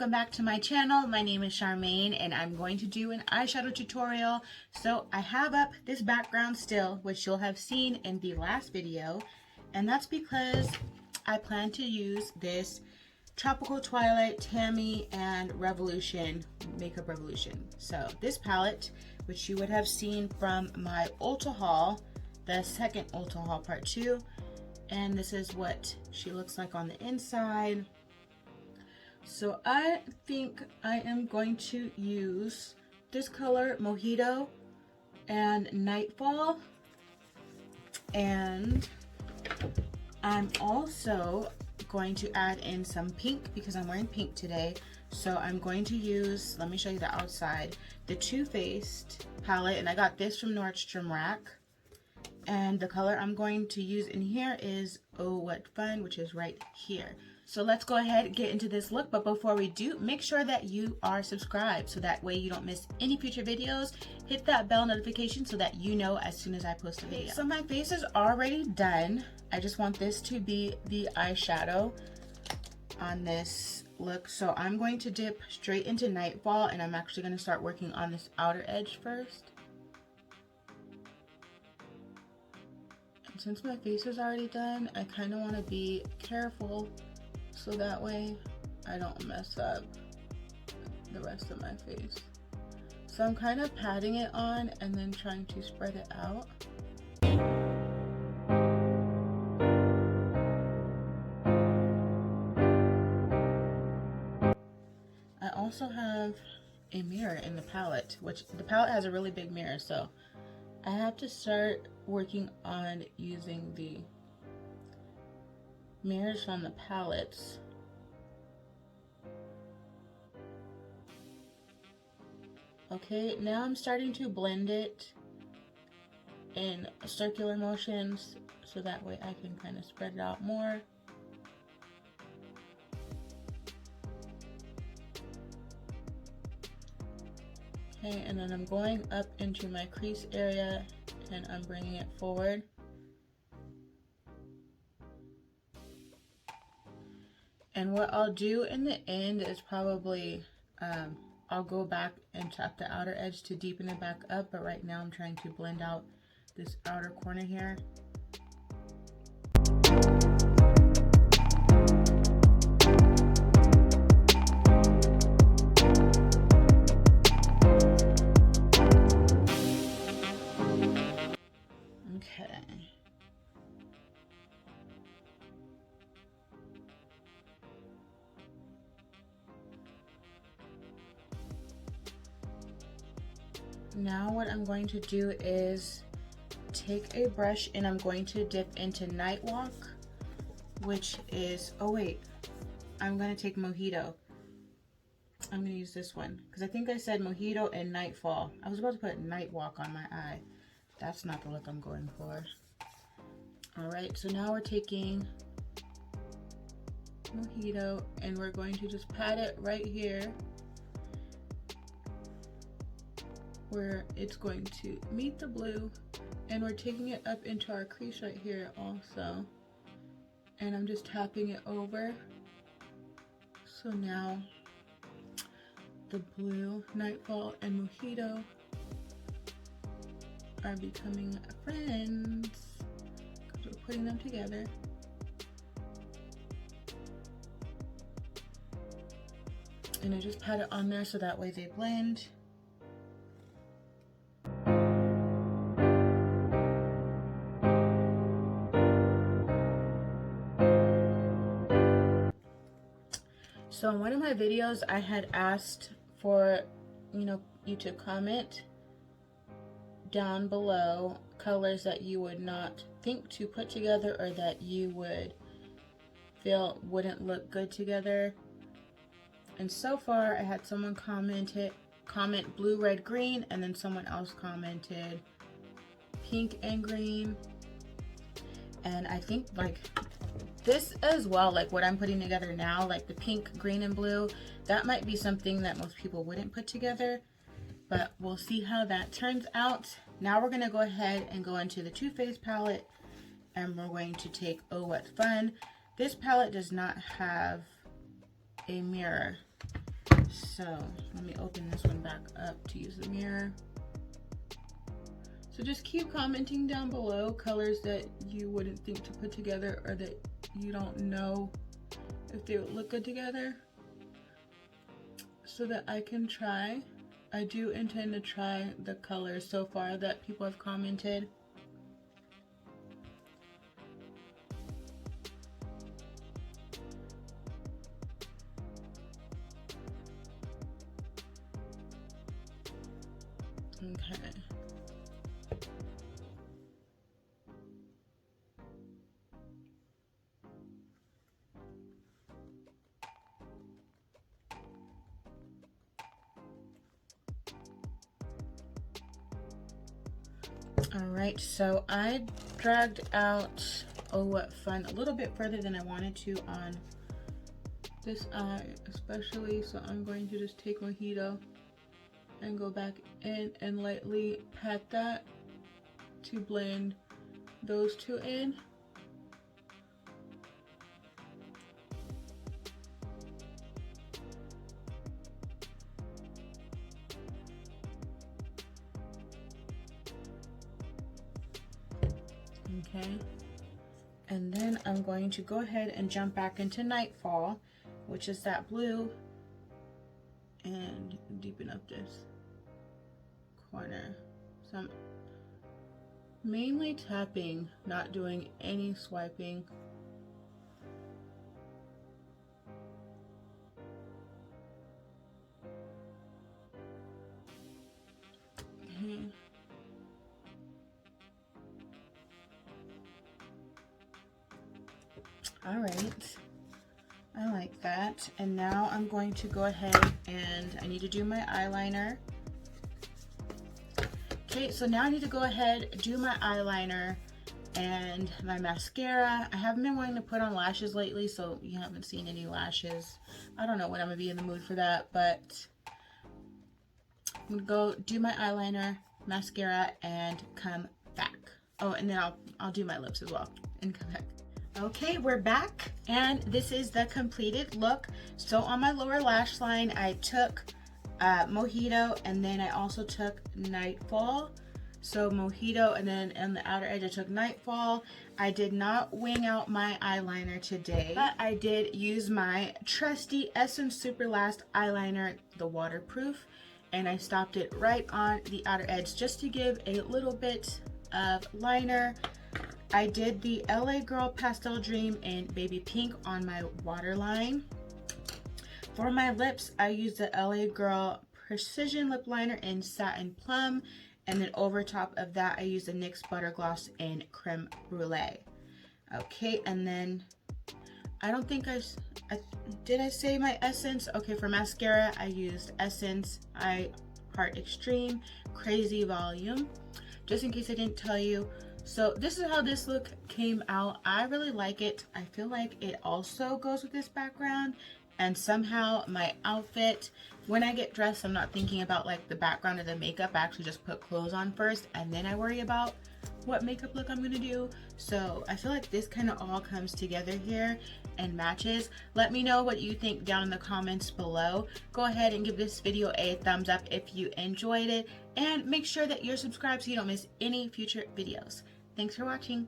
welcome back to my channel. My name is Charmaine and I'm going to do an eyeshadow tutorial. So I have up this background still, which you'll have seen in the last video, and that's because I plan to use this Tropical Twilight, Tammi, and Revolution Makeup Revolution. So this palette, which you would have seen from my Ulta haul, the second Ulta haul part 2, and this is what she looks like on the inside. So I think I am going to use this color, Mojito, and Nightfall, and I'm also going to add in some pink because I'm wearing pink today. So I'm going to use, let me show you the outside, the Too Faced palette, and I got this from Nordstrom Rack. And the color I'm going to use in here is Oh What Fun, which is right here. So let's go ahead and get into this look, but before we do, make sure that you are subscribed so that way you don't miss any future videos. Hit that bell notification so that you know as soon as I post a video. So my face is already done. I just want this to be the eyeshadow on this look. So I'm going to dip straight into Nightfall, and I'm actually going to start working on this outer edge first. And since my face is already done, I kind of want to be careful so that way I don't mess up the rest of my face. So I'm kind of patting it on and then trying to spread it out. I also have a mirror in the palette, which the palette has a really big mirror, so I have to start working on using the mirrors on the palettes. Okay, now I'm starting to blend it in circular motions so that way I can kind of spread it out more. Okay, and then I'm going up into my crease area and I'm bringing it forward. And what I'll do in the end is probably, I'll go back and tap the outer edge to deepen it back up, but right now I'm trying to blend out this outer corner here. Okay. Now what I'm going to do is take a brush and I'm going to dip into Night Walk, which is, oh wait, I'm going to take Mojito. I'm going to use this one because I think I said Mojito and Nightfall. I was about to put Night Walk on my eye. That's not the look I'm going for. Alright, so now we're taking Mojito and we're going to just pat it right here where it's going to meet the blue, and we're taking it up into our crease right here also, and I'm just tapping it over. So now the blue, Nightfall, and Mojito are becoming friends because we're putting them together. And I just pat it on there so that way they blend. So in one of my videos, I had asked for, you to comment down below colors that you would not think to put together or that you would feel wouldn't look good together. And so far, I had someone comment blue, red, green, and then someone else commented pink and green. And I think like this as well, like what I'm putting together now, like the pink, green, and blue, that might be something that most people wouldn't put together, but we'll see how that turns out. Now we're going to go ahead and go into the Too Faced palette, and we're going to take Oh What Fun. This palette does not have a mirror, So let me open this one back up to use the mirror. So just keep commenting down below colors that you wouldn't think to put together or that you don't know if they would look good together, so that I can try. I do intend to try the colors so far that people have commented. Okay. Alright, so I dragged out, oh what fun, a little bit further than I wanted to on this eye especially, so I'm going to just take Mojito and go back in and lightly pat that to blend those two in. Okay, and then I'm going to go ahead and jump back into Nightfall, which is that blue, and deepen up this corner. So I'm mainly tapping, not doing any swiping. All right, I like that. And now I'm going to go ahead and I need to do my eyeliner. Okay, so now I need to go ahead, do my eyeliner and my mascara. I haven't been wanting to put on lashes lately, so you haven't seen any lashes. I don't know when I'm gonna be in the mood for that, but I'm gonna go do my eyeliner, mascara, and come back. Oh, and then I'll do my lips as well and come back. Okay, we're back, and this is the completed look. So on my lower lash line, I took Mojito, and then I also took Nightfall. So Mojito, and then on the outer edge I took Nightfall. I did not wing out my eyeliner today, but I did use my trusty Essence Super Last eyeliner, the waterproof, and I stopped it right on the outer edge just to give a little bit of liner. I did the LA Girl Pastel Dream in Baby Pink on my waterline. For my lips, I used the LA Girl Precision Lip Liner in Satin Plum, and then over top of that, I used the NYX Butter Gloss in Creme Brulee. Okay, and then I don't think did I say my Essence? Okay, for mascara, I used Essence I Heart Extreme Crazy Volume, just in case I didn't tell you. So this is how this look came out. I really like it. I feel like it also goes with this background, and somehow my outfit, when I get dressed, I'm not thinking about like the background or the makeup. I actually just put clothes on first, and then I worry about what makeup look I'm gonna do. So I feel like this kind of all comes together here and matches. Let me know what you think down in the comments below. Go ahead and give this video a thumbs up if you enjoyed it, and make sure that you're subscribed so you don't miss any future videos. Thanks for watching.